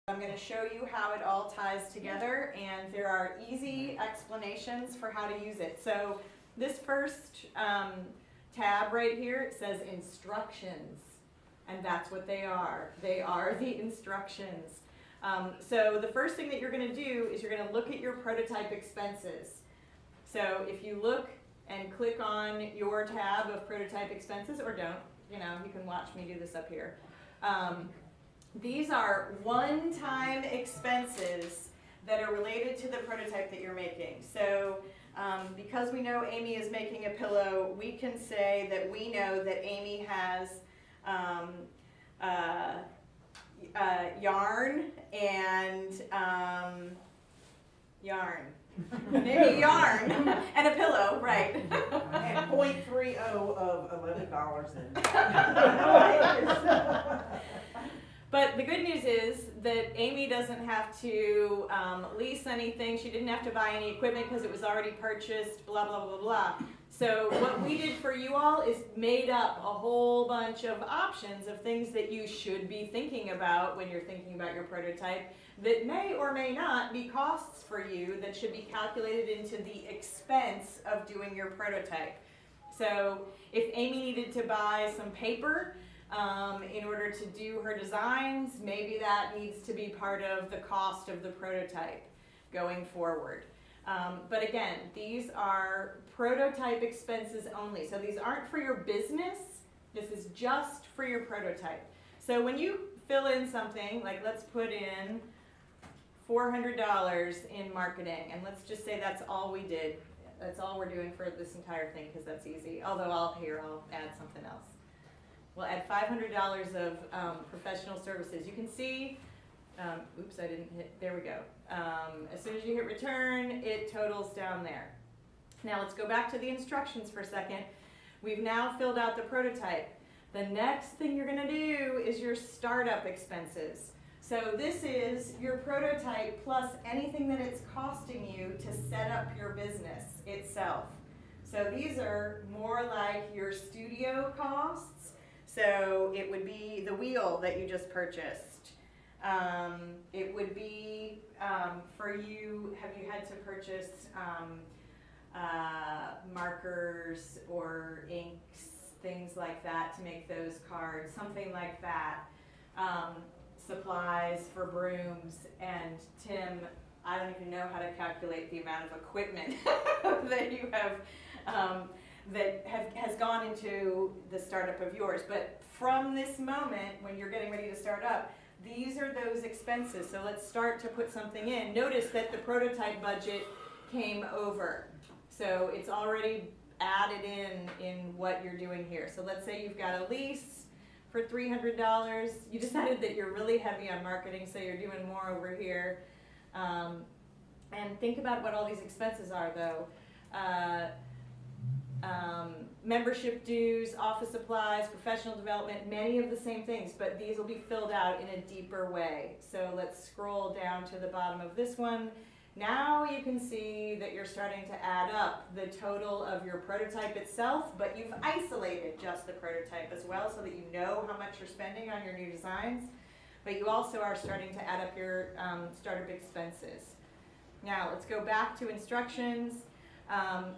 I'm going to show you how it all ties together, and there are easy explanations for how to use it. So this first tab right here, it says instructions, and that's what they are. They are the instructions. So the first thing that you're going to do is you're going to look at your prototype expenses. So if you look and click on your tab of prototype expenses, or don't, you know, you can watch me do this up here. These are one-time expenses that are related to the prototype that you're making. So because we know Amy is making a pillow, we can say that we know that Amy has yarn and maybe yarn and a pillow, right? And 0.30 of $11 in. But the good news is that Amy doesn't have to lease anything. She didn't have to buy any equipment because it was already purchased, blah, blah, blah, blah. So what we did for you all is made up a whole bunch of options of things that you should be thinking about when you're thinking about your prototype that may or may not be costs for you that should be calculated into the expense of doing your prototype. So if Amy needed to buy some paper in order to do her designs, maybe that needs to be part of the cost of the prototype going forward. But again, these are prototype expenses only. So these aren't for your business. This is just for your prototype. So when you fill in something, like let's put in $400 in marketing, and let's just say that's all we did. That's all we're doing for this entire thing because that's easy. Although I'll add something else. We'll add $500 of professional services. You can see, oops, I didn't hit, there we go. As soon as you hit return, it totals down there. Now let's go back to the instructions for a second. We've now filled out the prototype. The next thing you're gonna do is your startup expenses. So this is your prototype plus anything that it's costing you to set up your business itself. So these are more like your studio costs. So it would be the wheel that you just purchased. It would be for you, have you had to purchase markers or inks, things like that to make those cards, something like that. Supplies for brooms, and Tim, I don't even know how to calculate the amount of equipment that you have that has gone into the startup of yours. But from this moment, when you're getting ready to start up, these are those expenses. So let's start to put something in. Notice that the prototype budget came over. So it's already added in what you're doing here. So let's say you've got a lease for $300. You decided that you're really heavy on marketing, so you're doing more over here. And think about what all these expenses are, though. Membership dues, office supplies, professional development, many of the same things, but these will be filled out in a deeper way. So let's scroll down to the bottom of this one. Now you can see that you're starting to add up the total of your prototype itself, but you've isolated just the prototype as well so that you know how much you're spending on your new designs, but you also are starting to add up your startup expenses. Now let's go back to instructions.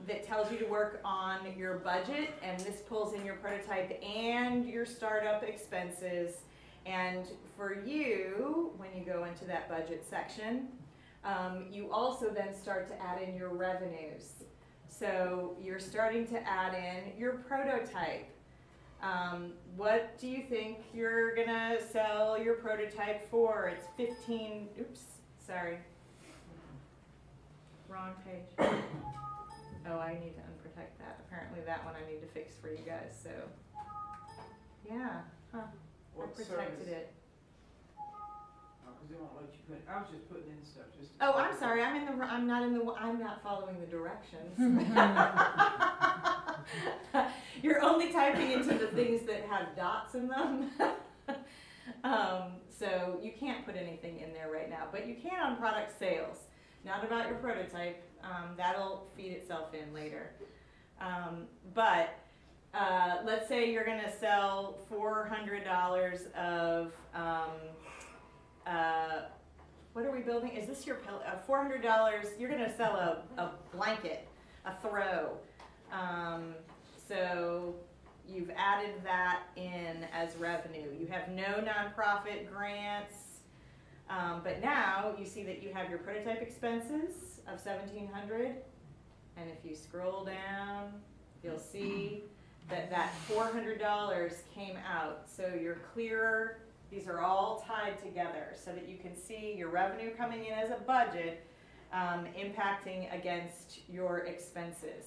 That tells you to work on your budget, and this pulls in your prototype and your startup expenses. And for you, when you go into that budget section, you also then start to add in your revenues. So you're starting to add in your prototype. What do you think you're gonna sell your prototype for? It's 15, oops, sorry. Wrong page. Oh, I need to unprotect that. Apparently that one I need to fix for you guys, so. Yeah, huh, I protected it. They won't let you put, I was just putting in stuff just. Oh, I'm sorry, I'm not following the directions. You're only typing into the things that have dots in them. So you can't put anything in there right now, but you can on product sales. Not about your prototype, that'll feed itself in later. But let's say you're gonna sell $400 of what are we building? Is this your $400? You're gonna sell a blanket, a throw. So you've added that in as revenue. You have no nonprofit grants, but now you see that you have your prototype expenses of $1,700, and if you scroll down, you'll see that that $400 came out. So you're clearer. These are all tied together so that you can see your revenue coming in as a budget impacting against your expenses.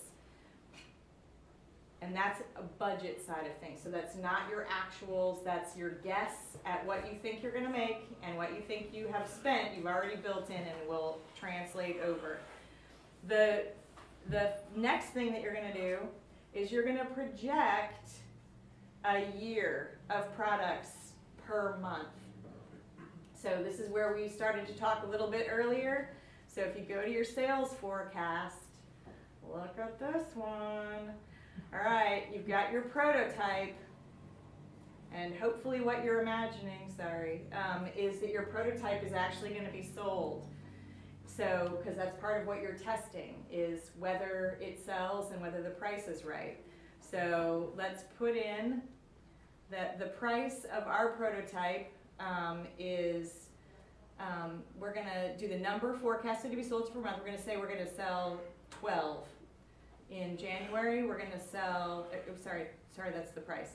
And that's a budget side of things. So that's not your actuals, that's your guess at what you think you're gonna make and what you think you have spent, you've already built in and will translate over. The next thing that you're gonna do is you're gonna project a year of products per month. So this is where we started to talk a little bit earlier. So if you go to your sales forecast, look at this one. All right, you've got your prototype, and hopefully what you're imagining, is that your prototype is actually going to be sold. So, because that's part of what you're testing, is whether it sells and whether the price is right. So let's put in that the price of our prototype is, we're going to do the number forecasted to be sold per month. We're going to say we're going to sell 12. In January, we're going to sell, sorry, that's the price.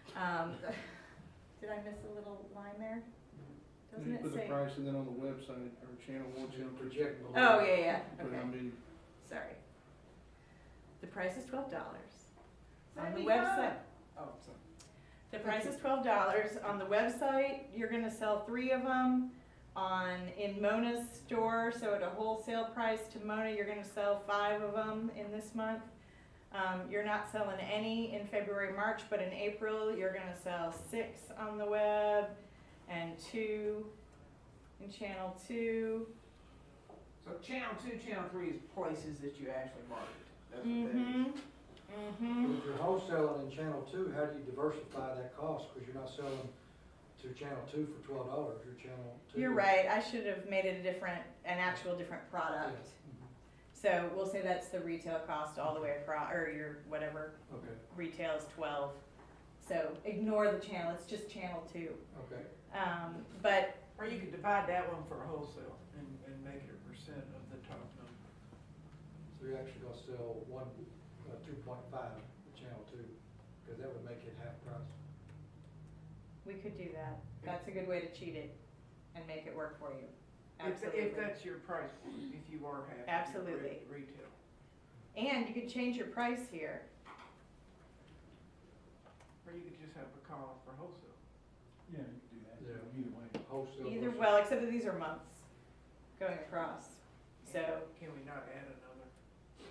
Did I miss a little line there? Doesn't it put say? the price and then on the website or channel 1, channel 2. Project. Oh, yeah, But okay. I mean, Sorry. The price is $12 on the 75. website. Oh, sorry. The price is $12 on the website. You're going to sell 3 of them. In Mona's store, so at a wholesale price to Mona, you're going to sell 5 of them in this month. You're not selling any in February, March, but in April, you're going to sell 6 on the web and 2 in channel 2. So channel 2, channel 3 is places that you actually market. That's what that is. If you're wholesaling in channel 2, how do you diversify that cost? Because you're not selling to channel 2 for $12. You're channel 2. You're right. I should have made it an actual different product. Yeah. So we'll say that's the retail cost all the way across, or your whatever Okay. retail is 12. So ignore the channel. It's just channel 2. Okay. But Or you could divide that one for wholesale and make it a percent of the top number. So you're actually going to sell 2.5 for channel 2, because that would make it half price. we could do that. That's a good way to cheat it and make it work for you. Absolutely. If that's your price point, if you are happy. Absolutely. With retail. And you could change your price here. Or you could just have a column for wholesale. yeah, you can do that. Yeah. Either way. Wholesale. Either, versus- well, except that these are months going across. So Can we not add another?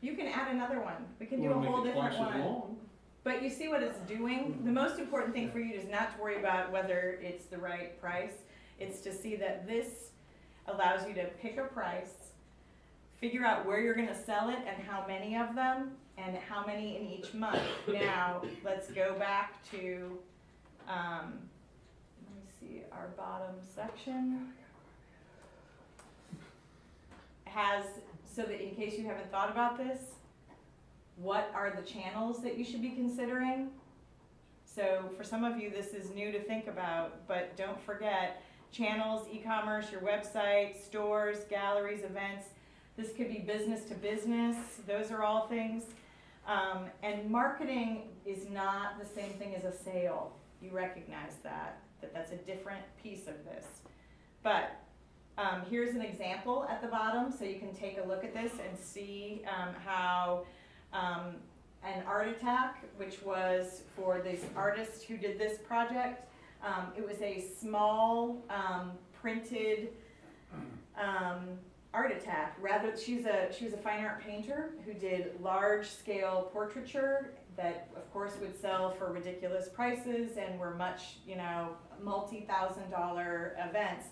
you can add another one. We can do Wanna a make whole it different twice as one. long? But you see what it's doing? The most important thing for you is not to worry about whether it's the right price. It's to see that this allows you to pick a price, figure out where you're gonna sell it and how many of them, and how many in each month. Now, let's go back to, let me see, our bottom section has, so that in case you haven't thought about this, what are the channels that you should be considering? So for some of you, this is new to think about, but don't forget, channels, e-commerce, your website, stores, galleries, events. This could be business to business. Those are all things. And marketing is not the same thing as a sale. You recognize that that's a different piece of this. But here's an example at the bottom, so you can take a look at this and see how an art attack, which was for this artist who did this project. It was a small printed art attack. Rather, she was a fine art painter who did large scale portraiture that, of course, would sell for ridiculous prices and were much, multi-$1,000 events.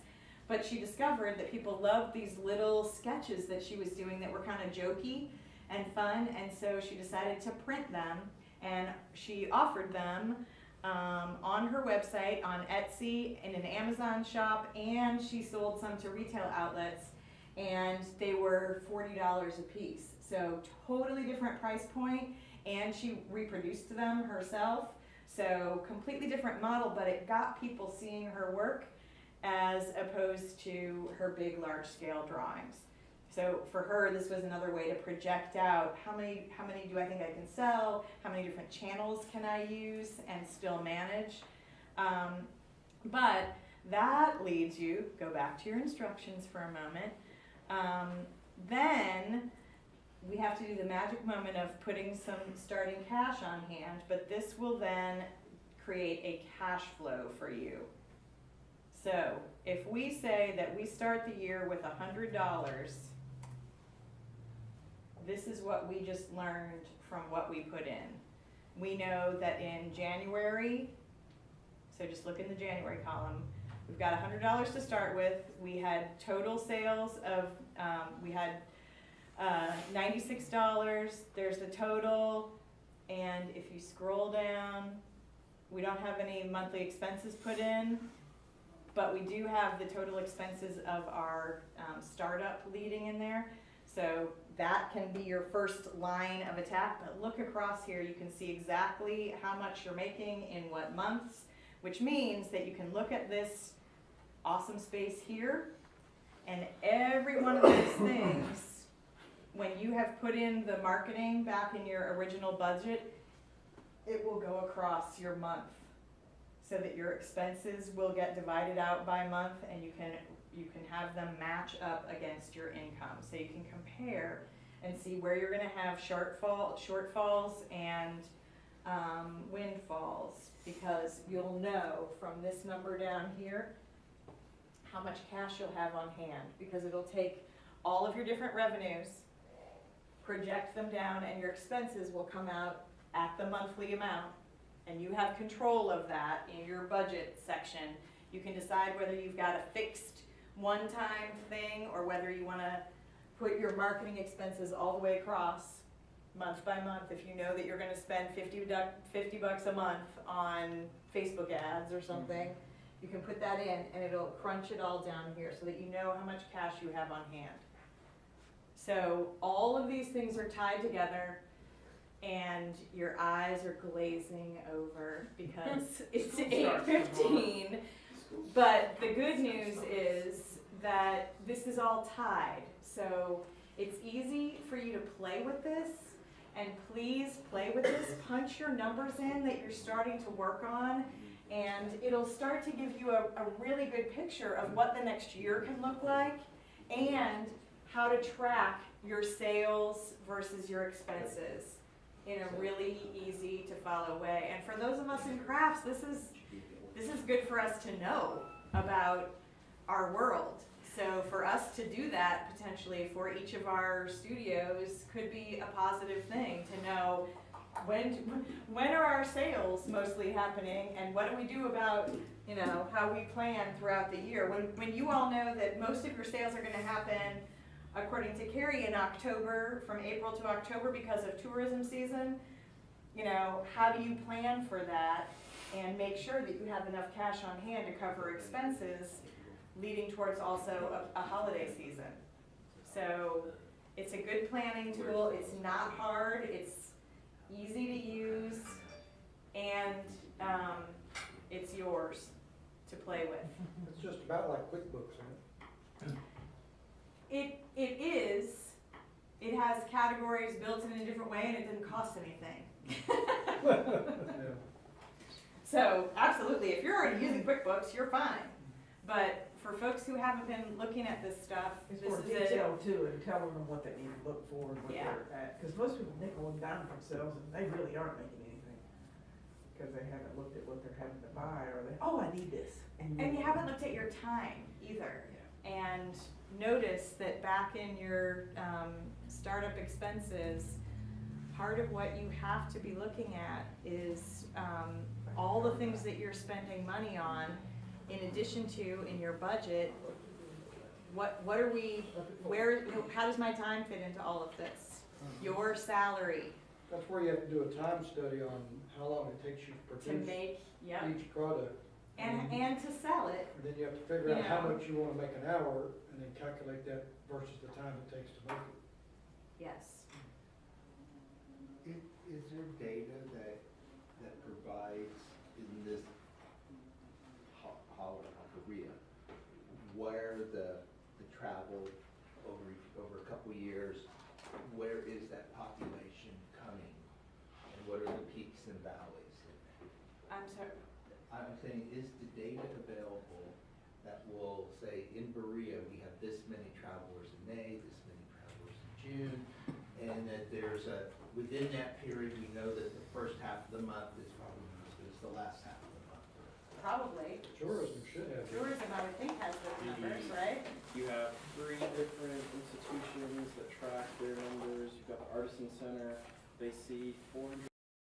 But she discovered that people loved these little sketches that she was doing that were kind of jokey and fun, and so she decided to print them, and she offered them on her website, on Etsy, in an Amazon shop, and she sold some to retail outlets, and they were $40 a piece. So totally different price point, and she reproduced them herself. So completely different model, but it got people seeing her work as opposed to her big, large scale drawings. So for her, this was another way to project out how many do I think I can sell, how many different channels can I use and still manage. But that leads you, go back to your instructions for a moment. Then we have to do the magic moment of putting some starting cash on hand, but this will then create a cash flow for you. So if we say that we start the year with $100, this is what we just learned from what we put in. We know that in January, so just look in the January column, we've got $100 to start with. We had total sales of, we had $96, there's the total, and if you scroll down, we don't have any monthly expenses put in, but we do have the total expenses of our startup leading in there. So that can be your first line of attack, but look across here, you can see exactly how much you're making in what months, which means that you can look at this awesome space here, and every one of those things, when you have put in the marketing back in your original budget, it will go across your month so that your expenses will get divided out by month, and you can have them match up against your income. So you can compare and see where you're gonna have shortfalls and windfalls, because you'll know from this number down here how much cash you'll have on hand, because it'll take all of your different revenues, project them down, and your expenses will come out at the monthly amount, and you have control of that in your budget section. You can decide whether you've got a fixed one-time thing or whether you want to put your marketing expenses all the way across month by month. If you know that you're going to spend $50 a month on Facebook ads or something, you can put that in and it'll crunch it all down here so that you know how much cash you have on hand. So all of these things are tied together, and your eyes are glazing over because it's 8:15. But the good news is that this is all tied. So it's easy for you to play with this, and please play with this. Punch your numbers in that you're starting to work on, and it'll start to give you a really good picture of what the next year can look like and how to track your sales versus your expenses in a really easy to follow way. And for those of us in crafts, this is good for us to know about our world. So for us to do that potentially for each of our studios could be a positive thing to know when are our sales mostly happening, and what do we do about, you know, how we plan throughout the year. When you all know that most of your sales are going to happen, according to Carrie, in October, from April to October because of tourism season, you know, how do you plan for that and make sure that you have enough cash on hand to cover expenses leading towards also a holiday season. So it's a good planning tool. It's not hard. It's easy to use, and it's yours to play with. It's just about like QuickBooks, isn't it? It is. It has categories built in a different way, and it didn't cost anything. Yeah. So absolutely, if you're already using QuickBooks, you're fine. But for folks who haven't been looking at this stuff, It's this more is detailed too, and telling them what they need to look for and what Yeah. they're at. Because most people nickel and dime themselves, and they really aren't making anything. Because they haven't looked at what they're having to buy, or they, oh, I need this. And you haven't looked at your time either. And notice that back in your startup expenses, part of what you have to be looking at is all the things that you're spending money on, in addition to in your budget. What are we, how does my time fit into all of this? Your salary, That's where you have to do a time study on how long it takes you to To produce make, yep, each product. and to sell it. And then you have to figure You out how know. much you wanna make an hour, and then calculate that versus the time it takes to make it. Yes. Is there data that provides in this Korea where the travel over a couple years, where is that population coming? And what are the peaks and valleys? I'm sorry, I'm saying, is the data available that will say in Berea, we have this many travelers in May, this many travelers in June, and that there's within that period, we know that the first half of the month is probably not as good as the last half of the month. probably. Tourism should have. it. Tourism, I would think, has those numbers, right? You have 3 different institutions that track their numbers. You've got the Artisan Center, they see 400